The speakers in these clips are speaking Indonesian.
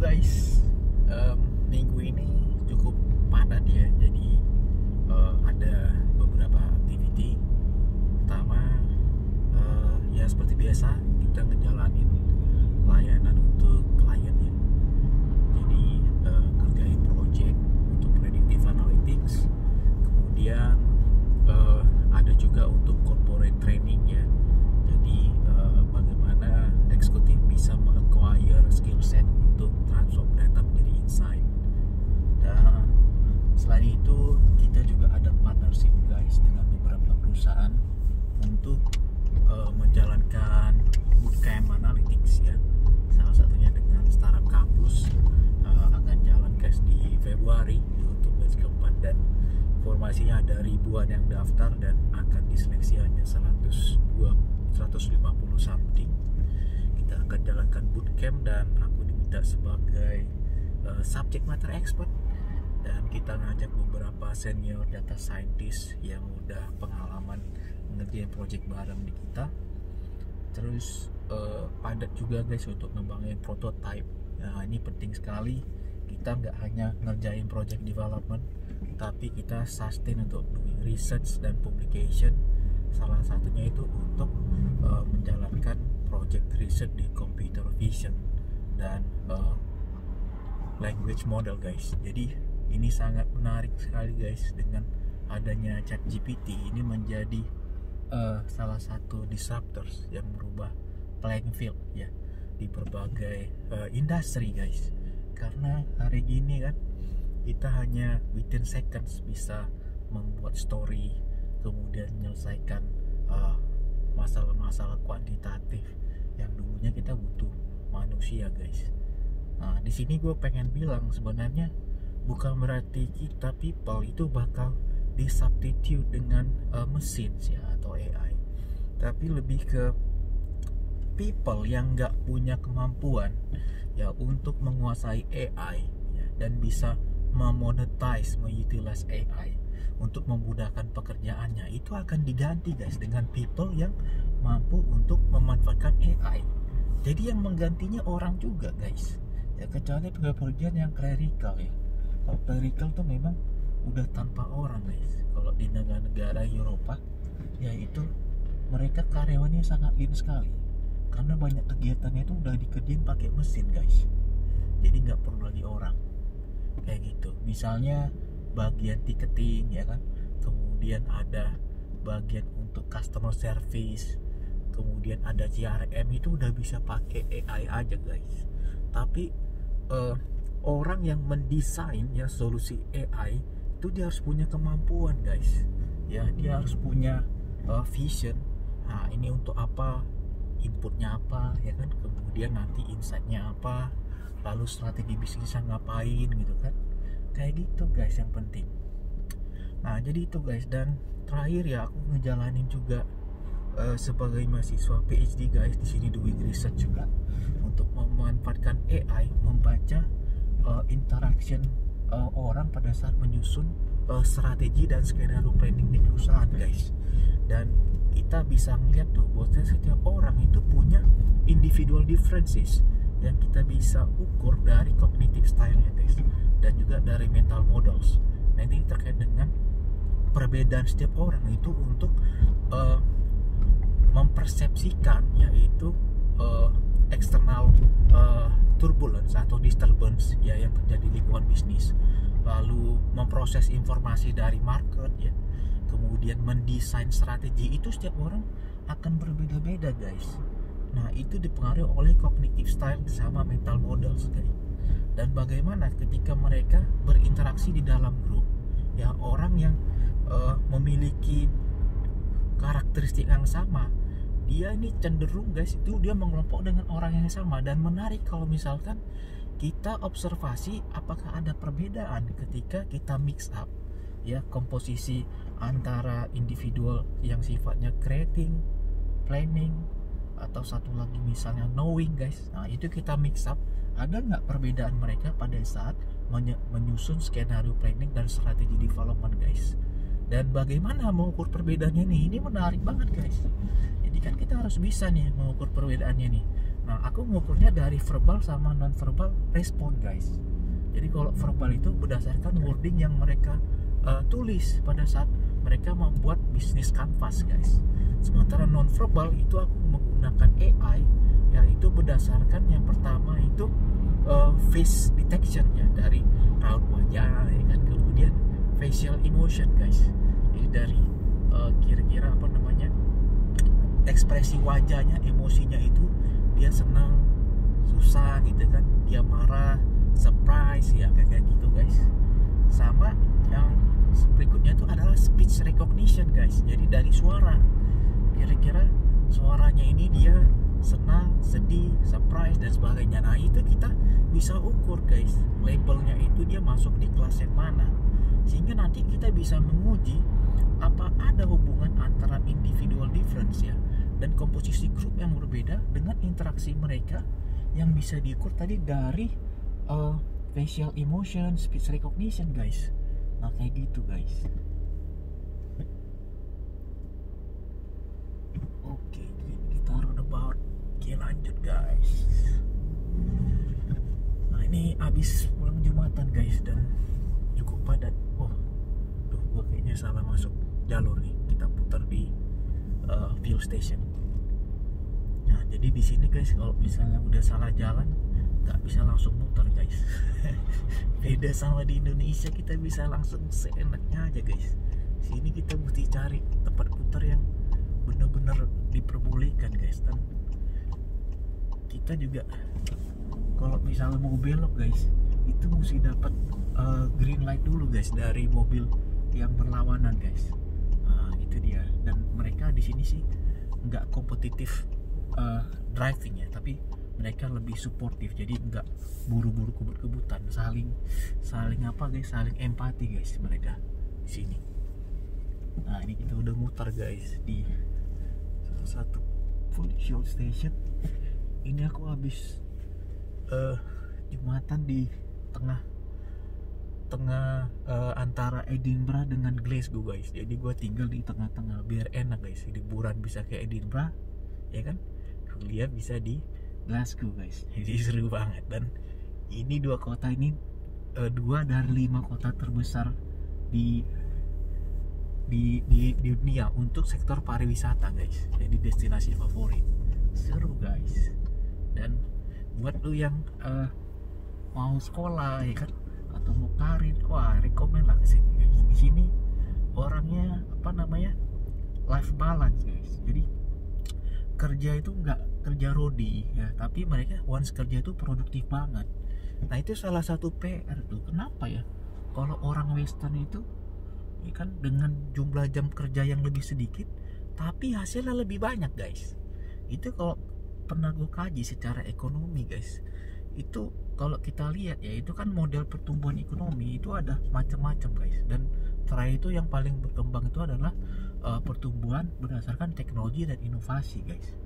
guys, minggu ini cukup padat ya. Jadi ada beberapa activity. Pertama, ya seperti biasa kita ngejalanin layanan untuk klien ya. Jadi ngerjain project untuk predictive analytics. Kemudian ada juga untuk corporate training ya. Jadi bagaimana eksekutif bisa meng-acquire skill set untuk transform data menjadi insight. Dan selain itu kita juga ada partnership guys dengan beberapa perusahaan untuk menjalankan bootcamp analytics ya. Salah satunya dengan startup kampus akan jalan guys di Februari untuk batch keempat, dan informasinya ada ribuan yang daftar dan akan diseleksi hanya 150 something. Kita akan jalankan bootcamp dan aku diminta sebagai subject matter expert, dan kita ngajak beberapa senior data scientist yang udah pengalaman ngerjain project bareng di kita. Terus padat juga guys untuk ngembangin prototype. Nah, ini penting sekali. Kita nggak hanya ngerjain project development, tapi kita sustain untuk doing research dan publication. Salah satunya itu untuk menjalankan project research di computer vision dan language model guys. Jadi ini sangat menarik sekali guys. Dengan adanya ChatGPT ini menjadi salah satu disruptors yang merubah playing field ya di berbagai industri guys. Karena hari gini kan kita hanya within seconds bisa membuat story, kemudian menyelesaikan masalah-masalah kuantitatif yang dulunya kita butuh manusia guys. Nah, di sini gue pengen bilang sebenarnya bukan berarti kita people itu bakal disubstitute dengan mesin ya atau AI, tapi lebih ke people yang nggak punya kemampuan ya untuk menguasai AI ya, dan bisa memonetize, mengutilize AI untuk memudahkan pekerjaannya, itu akan diganti guys dengan people yang mampu untuk memanfaatkan AI. Jadi yang menggantinya orang juga guys ya, kecuali pekerjaan yang clerical ya. Kalau clerical tuh memang udah tanpa orang guys. Kalau di negara-negara Eropa ya itu mereka karyawannya sangat lean sekali, karena banyak kegiatannya itu udah dikerjain pakai mesin guys. Jadi nggak perlu lagi orang kayak gitu. Misalnya bagian ticketing ya kan, kemudian ada bagian untuk customer service, kemudian ada CRM, itu udah bisa pakai AI aja guys. Tapi orang yang mendesain ya solusi AI itu dia harus punya kemampuan guys ya, dia harus punya vision. Nah, ini untuk apa, inputnya apa ya kan, kemudian nanti insightnya apa, lalu strategi bisnisnya ngapain gitu kan, kayak gitu guys yang penting. Nah jadi itu guys, dan terakhir ya aku ngejalanin juga sebagai mahasiswa PhD guys di sini doing research juga untuk memanfaatkan AI membaca interaction orang pada saat menyusun strategi dan skenario planning di perusahaan guys. Dan kita bisa ngeliat tuh bahwa setiap orang itu punya individual differences yang kita bisa ukur dari cognitive style guys, dan juga dari mental models. Nah ini terkait dengan perbedaan setiap orang itu untuk mempersepsikan yaitu external turbulence atau disturbance ya yang terjadi di lingkungan bisnis, lalu memproses informasi dari market ya, kemudian mendesain strategi. Itu setiap orang akan berbeda-beda guys. Nah itu dipengaruhi oleh cognitive style sama mental models guys. Dan bagaimana ketika mereka berinteraksi di dalam grup ya, orang yang memiliki karakteristik yang sama, dia ini cenderung guys itu dia mengelompok dengan orang yang sama. Dan menarik kalau misalkan kita observasi apakah ada perbedaan ketika kita mix up ya komposisi antara individual yang sifatnya creating, planning, atau satu lagi misalnya knowing guys. Nah itu kita mix up, ada nggak perbedaan mereka pada saat menyusun skenario planning dan strategi development guys. Dan bagaimana mengukur perbedaannya nih, ini menarik banget guys. Jadi kan kita harus bisa nih mengukur perbedaannya nih. Nah, aku ngukurnya dari verbal sama non verbal respon guys. Jadi kalau verbal itu berdasarkan wording yang mereka tulis pada saat mereka membuat bisnis canvas guys. Sementara non verbal itu aku menggunakan AI, yaitu berdasarkan yang pertama itu face detection ya, dari raut wajah ya kan, kemudian facial emotion guys. Jadi dari kira-kira apa namanya, ekspresi wajahnya, emosinya itu dia senang, susah gitu kan, dia marah, surprise ya, kayak gitu guys. Sama yang berikutnya itu adalah speech recognition guys. Jadi dari suara, kira-kira suaranya ini dia senang, sedih, surprise dan sebagainya. Nah itu kita bisa ukur guys, labelnya itu dia masuk di kelas yang mana, sehingga nanti kita bisa menguji apa ada hubungan antara individual difference ya dan komposisi grup yang berbeda dengan interaksi mereka yang bisa diukur tadi dari facial emotion, speech recognition guys. Nah kayak gitu guys. Oke, kita roundabout. Oke lanjut guys. Nah ini abis pulang Jumatan guys dan cukup padat. Gua kayaknya salah masuk jalur nih. Kita putar di fuel station. Nah jadi di sini guys, kalau misalnya udah salah jalan nggak bisa langsung muter guys. Beda sama di Indonesia, kita bisa langsung seenaknya aja guys. Sini kita mesti cari tempat putar yang benar-benar diperbolehkan guys. Dan kita juga kalau misalnya mau belok guys, itu mesti dapat green light dulu guys dari mobil yang berlawanan guys. Nah, itu dia. Dan mereka di sini sih nggak kompetitif driving ya, tapi mereka lebih suportif. Jadi nggak buru-buru kebut-kebutan, saling apa guys, saling empati guys mereka di sini. Nah ini kita udah muter guys di salah satu fuel station. Ini aku habis Jumatan di tengah antara Edinburgh dengan Glasgow guys. Jadi gue tinggal di tengah-tengah biar enak guys. Liburan bisa ke Edinburgh ya kan, kuliah bisa di Glasgow guys. Jadi seru banget. Dan ini dua kota ini 2 dari 5 kota terbesar di dunia untuk sektor pariwisata guys. Jadi destinasi favorit. Seru guys. Dan buat lu yang mau sekolah ya kan, atau mau karir, wah rekomen lah kesini guys. Di sini orangnya apa namanya, life balance guys. Jadi kerja itu nggak kerja rodi ya, tapi mereka once kerja itu produktif banget. Nah itu salah satu PR tuh, kenapa ya kalau orang Western itu ya kan dengan jumlah jam kerja yang lebih sedikit tapi hasilnya lebih banyak guys. Itu kalau pernah gue kaji secara ekonomi guys, itu kalau kita lihat ya, itu kan model pertumbuhan ekonomi itu ada macam-macam guys. Dan terakhir itu yang paling berkembang itu adalah pertumbuhan berdasarkan teknologi dan inovasi guys.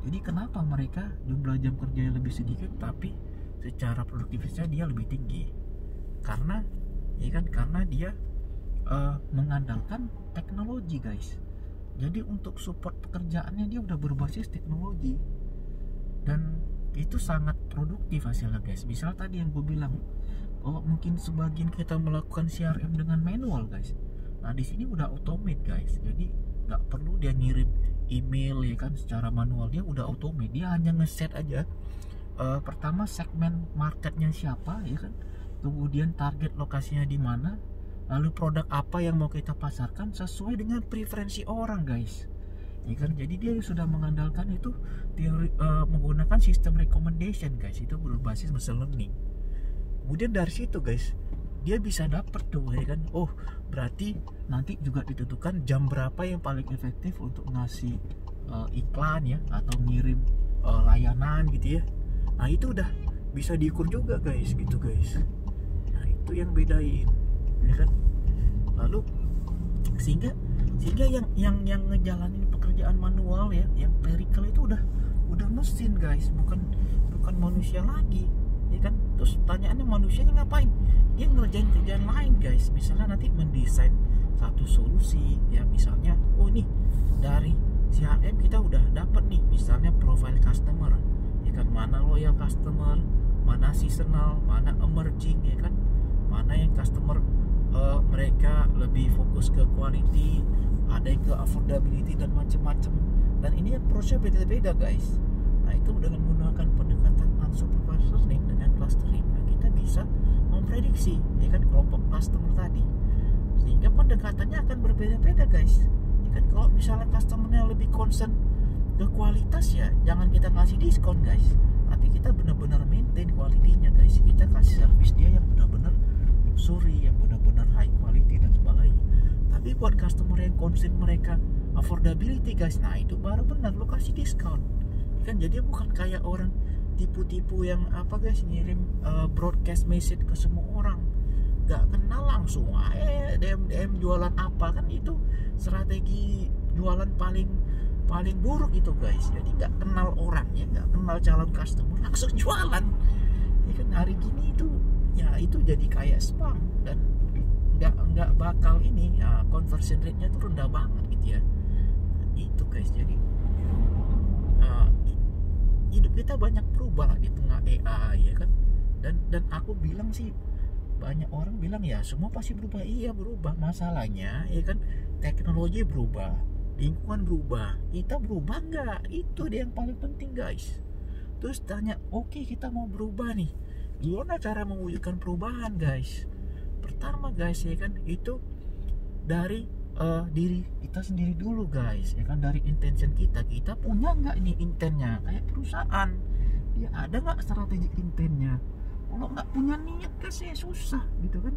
Jadi kenapa mereka jumlah jam kerja yang lebih sedikit tapi secara produktivitasnya dia lebih tinggi? Karena ya kan, karena dia mengandalkan teknologi guys. Jadi untuk support pekerjaannya dia udah berbasis teknologi, dan itu sangat produktif hasilnya guys. Misal tadi yang gue bilang, oh mungkin sebagian kita melakukan CRM dengan manual guys. Nah di sini udah automate guys. Jadi nggak perlu dia ngirim email ya kan secara manual, dia udah automate. Dia hanya ngeset aja pertama segmen marketnya siapa ya kan, kemudian target lokasinya di mana, lalu produk apa yang mau kita pasarkan sesuai dengan preferensi orang guys. Ya kan, jadi dia sudah mengandalkan itu teori, menggunakan sistem recommendation guys, itu berbasis machine learning. Kemudian dari situ guys, dia bisa dapat tuh ya kan, oh berarti nanti juga ditentukan jam berapa yang paling efektif untuk ngasih iklan ya, atau ngirim layanan gitu ya. Nah itu udah bisa diukur juga guys, gitu guys. Nah itu yang bedain ya kan. Lalu sehingga yang ngejalanin pekerjaan manual ya, yang clerical itu udah mesin guys, bukan manusia lagi ya kan. Terus tanyaannya, manusianya ngapain? Dia ngerjain kerjaan lain guys. Misalnya nanti mendesain satu solusi ya, misalnya oh nih dari CRM kita udah dapat nih misalnya profile customer ya kan, mana loyal customer, mana seasonal, mana emerging, ya kan, mana yang customer mereka lebih fokus ke quality, ada yang ke affordability dan macam-macam. Dan ini approach-nya beda-beda guys. Nah itu dengan menggunakan pendekatan unsupervised learning dengan clustering, nah, kita bisa memprediksi ya kan kelompok customer tadi, sehingga pendekatannya akan berbeda-beda guys. Ya kan, kalau misalnya customernya lebih concern ke kualitas, ya jangan kita kasih diskon guys, tapi kita benar-benar maintain kualitinya guys. Kita kasih service dia yang benar-benar luxury, yang benar-benar high quality dan sebagainya. Tapi buat customer yang concern mereka affordability guys, nah itu baru benar lo kasih diskon kan. Jadi bukan kayak orang tipu-tipu yang apa guys, ngirim broadcast message ke semua orang, gak kenal langsung DM jualan apa, kan itu strategi jualan paling buruk itu guys. Jadi gak kenal orangnya, gak kenal calon customer, langsung jualan ya kan. Hari gini itu ya itu jadi kayak spam dan nggak bakal ini ya, conversion rate-nya tuh rendah banget gitu ya. Nah, itu guys, jadi hidup kita banyak berubah lah di tengah AI ya kan. Dan aku bilang sih, banyak orang bilang ya semua pasti berubah. Iya berubah, masalahnya ya kan teknologi berubah, lingkungan berubah, kita berubah nggak? Itu dia yang paling penting guys. Terus tanya, oke, kita mau berubah nih, gimana cara mewujudkan perubahan guys? Pertama guys ya kan, itu dari diri kita sendiri dulu guys ya kan. Dari intention kita punya nggak ini intentnya? Kayak perusahaan, dia ada nggak strategic intentnya? Kalau nggak punya niat guys ya susah gitu kan.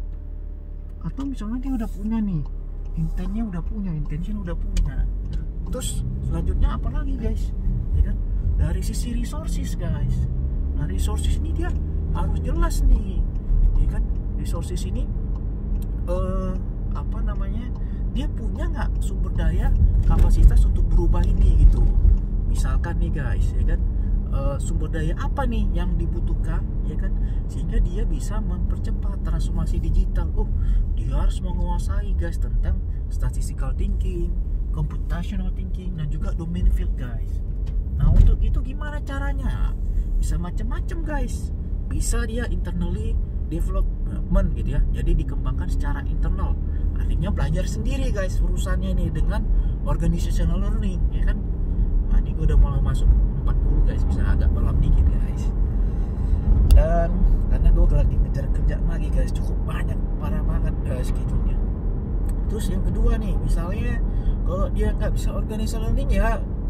Atau misalnya dia udah punya nih intentnya, intention udah punya, terus selanjutnya apa lagi guys ya kan? Dari sisi resources guys, nah resources ini dia harus jelas nih ya kan. Resources ini apa namanya, dia punya nggak sumber daya kapasitas untuk berubah ini gitu. Misalkan nih guys ya kan, sumber daya apa nih yang dibutuhkan ya kan, sehingga dia bisa mempercepat transformasi digital. Dia harus menguasai guys tentang statistical thinking, computational thinking, dan juga domain field guys. Nah untuk itu gimana caranya? Bisa macam-macam guys. Bisa dia internally development gitu ya, jadi dikembangkan secara internal, artinya belajar sendiri guys urusannya ini dengan organizational learning ya kan. Nah ini gue udah mulai masuk 40 guys, bisa agak balap dikit guys. Dan karena gue lagi ngejar kerjaan lagi guys, cukup banyak, parah banget schedule-nya. Terus yang kedua nih, misalnya kalau dia nggak bisa organizational learning,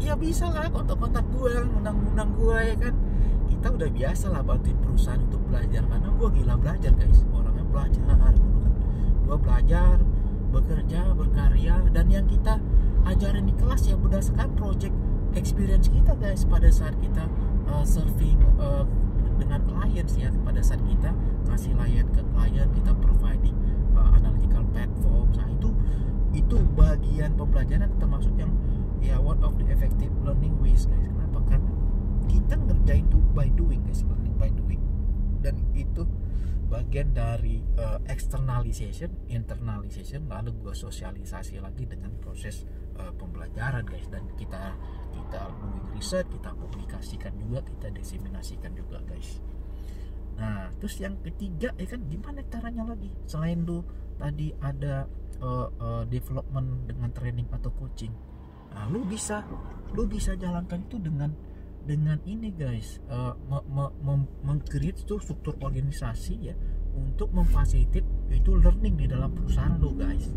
ya bisa lah kontak-kontak gue, undang-undang gue ya kan. Kita udah biasa lah bantuin perusahaan untuk belajar, karena gue gila belajar guys, orangnya belajar kan. Gue belajar, bekerja, berkarya, dan yang kita ajarin di kelas ya berdasarkan project experience kita guys. Pada saat kita serving dengan clients ya, pada saat kita kasih layan ke klien, kita providing analytical platform. Nah itu bagian pembelajaran termasuk yang ya one of the effective learning ways guys. Kenapa? Karena kita ngerjain tuh by doing guys, learning by doing. Dan itu bagian dari externalization, internalization, lalu gue sosialisasi lagi dengan proses pembelajaran guys. Dan kita doing research, kita publikasikan juga, kita diseminasikan juga guys. Nah terus yang ketiga ya kan, gimana caranya lagi selain lu tadi ada development dengan training atau coaching. Nah lu bisa jalankan itu dengan ini guys, meng-create tuh struktur organisasi ya untuk memfasilitate itu learning di dalam perusahaan lo guys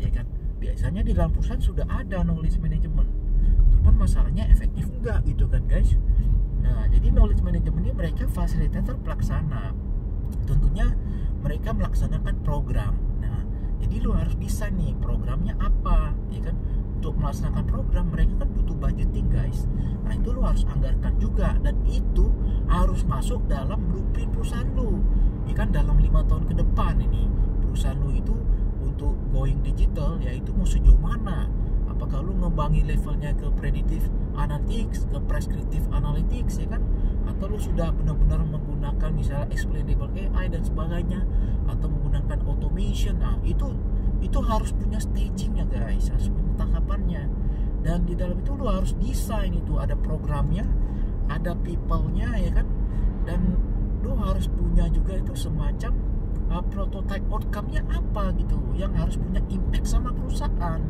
ya kan. Biasanya di dalam perusahaan sudah ada knowledge management, cuman masalahnya efektif enggak gitu kan guys. Nah jadi knowledge management ini mereka fasilitator pelaksana, tentunya mereka melaksanakan program. Nah jadi lo harus desain nih programnya apa ya kan. Untuk melaksanakan program mereka kan butuh budgeting guys. Nah itu lo harus anggarkan juga, dan itu harus masuk dalam blueprint perusahaan lo ya kan. Dalam 5 tahun ke depan ini perusahaan lo itu untuk going digital, yaitu mau sejauh mana. Apakah lo ngembangin levelnya ke predictive analytics, ke prescriptive analytics ya kan, atau lo sudah benar-benar menggunakan misalnya explainable AI dan sebagainya, atau menggunakan automation. Nah itu harus punya stagingnya guys, harus punya tahapannya. Dan di dalam itu lo harus desain, itu ada programnya, ada people-nya ya kan, dan lu harus punya juga itu semacam prototype outcome-nya apa gitu yang harus punya impact sama perusahaan.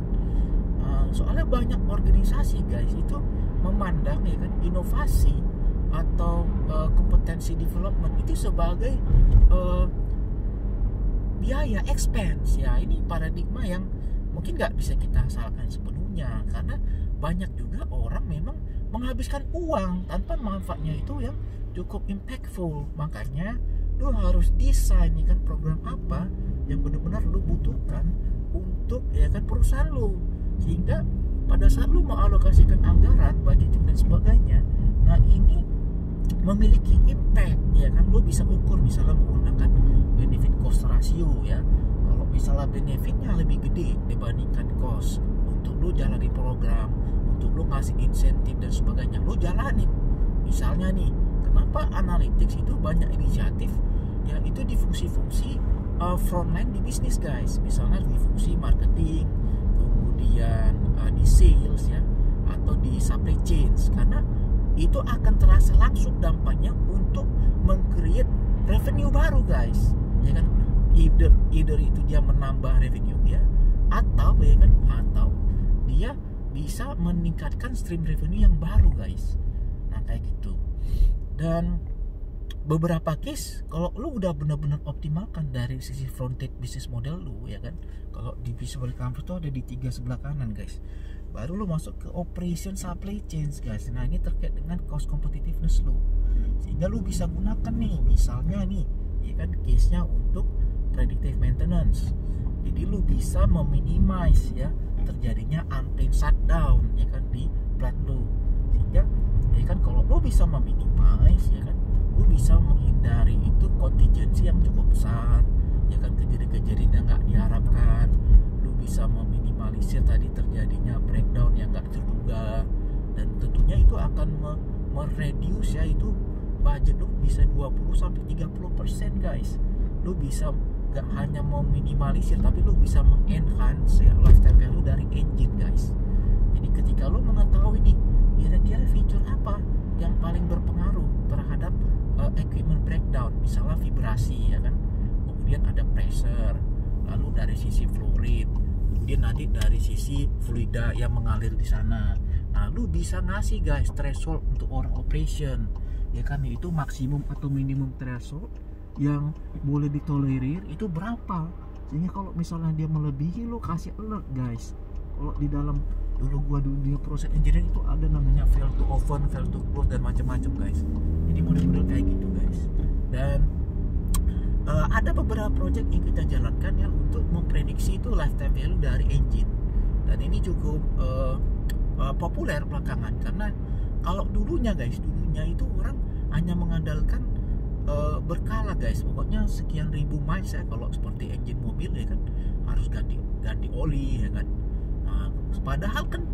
Soalnya banyak organisasi guys itu memandang ya kan inovasi atau kompetensi development itu sebagai biaya expense ya. Ini paradigma yang mungkin nggak bisa kita salahkan sepenuhnya, karena banyak juga orang memang menghabiskan uang tanpa manfaatnya itu yang cukup impactful. Makanya lu harus desain ya kan program apa yang benar-benar lu butuhkan untuk ya kan perusahaan lu, sehingga pada saat lu mengalokasikan anggaran, budgeting dan sebagainya, nah ini memiliki impact ya kan. Lu bisa ukur misalnya menggunakan benefit cost ratio ya. Kalau misalnya benefitnya lebih gede dibandingkan cost untuk lu jalani program, untuk lu ngasih insentif dan sebagainya, lu jalanin. Misalnya nih, kenapa analytics itu banyak inisiatif ya, itu di fungsi-fungsi frontline di bisnis guys. Misalnya di fungsi marketing, kemudian di sales ya, atau di supply chains, karena itu akan terasa langsung dampaknya untuk meng-create revenue baru guys ya kan. Either itu dia menambah revenue ya, atau ya kan, atau dia bisa meningkatkan stream revenue yang baru guys. Nah kayak gitu. Dan beberapa case kalau lu udah benar-benar optimalkan dari sisi front-end business model lu ya kan, kalau di visual canvas tuh ada di 3 sebelah kanan guys, baru lu masuk ke operation supply chains guys. Nah ini terkait dengan cost competitiveness lu, sehingga lu bisa gunakan nih misalnya nih ya kan case-nya untuk predictive maintenance. Jadi lu bisa meminimize ya terjadinya unplanned shutdown ya kan di plant lu, sehingga ya kan kalau lu bisa meminimize ya kan, lu bisa menghindari itu kontingensi yang cukup besar ya kan, kejadian-kejadian yang nggak diharapkan. Lu bisa meminimalisir tadi terjadinya breakdown yang nggak terduga, dan tentunya itu akan mereduce ya itu budget lu bisa 20-30% guys. Lu bisa gak hanya meminimalisir, tapi lu bisa mengenhance ya lifetime value dari engine guys. Jadi ketika lu mengetahui nih kira-kira fitur apa yang paling berpengaruh terhadap equipment breakdown, misalnya vibrasi ya kan, kemudian ada pressure, lalu dari sisi flow rate, kemudian nanti dari sisi fluida yang mengalir di sana. Nah lu bisa ngasih guys threshold untuk orang operation ya kan, itu maksimum atau minimum threshold yang boleh ditolerir itu berapa, sehingga kalau misalnya dia melebihi lu kasih alert guys. Kalau di dalam dulu gua dunia proses engineering itu ada namanya fail to open, fail to close dan macam-macam guys. Jadi model-model kayak gitu guys. Dan ada beberapa project yang kita jalankan ya untuk memprediksi itu lifetime value dari engine, dan ini cukup populer belakangan. Karena kalau dulunya itu orang hanya mengandalkan berkala guys, pokoknya sekian ribu miles ya kalau seperti engine mobil ya kan, harus ganti oli ya kan. Nah, padahal kan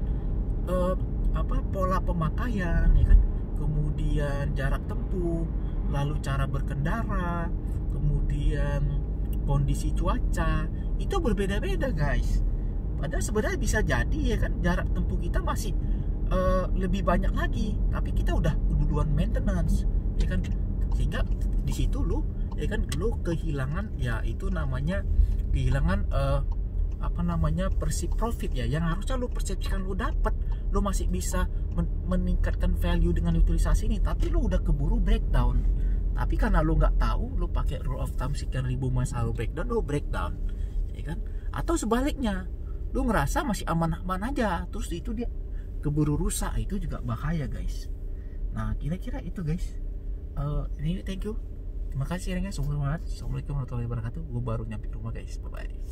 pola pemakaian ya kan, kemudian jarak tempuh, lalu cara berkendara, kemudian kondisi cuaca itu berbeda-beda guys. Padahal sebenarnya bisa jadi ya kan jarak tempuh kita masih lebih banyak lagi, tapi kita udah duluan maintenance ya kan, sehingga di situ lu ya kan lu kehilangan ya itu namanya kehilangan profit ya, yang harusnya lu persepsikan lu dapat. Lu masih bisa meningkatkan value dengan utilisasi ini, tapi lu udah keburu breakdown. Tapi karena lu nggak tahu, lu pakai rule of thumb sekian ribu miles lu breakdown ya kan. Atau sebaliknya, lu ngerasa masih aman-aman aja, terus itu dia keburu rusak, itu juga bahaya guys. Nah kira-kira itu guys. Ini thank you, terima kasih ya. Assalamualaikum warahmatullahi wabarakatuh. Gue baru nyampe rumah guys, bye bye.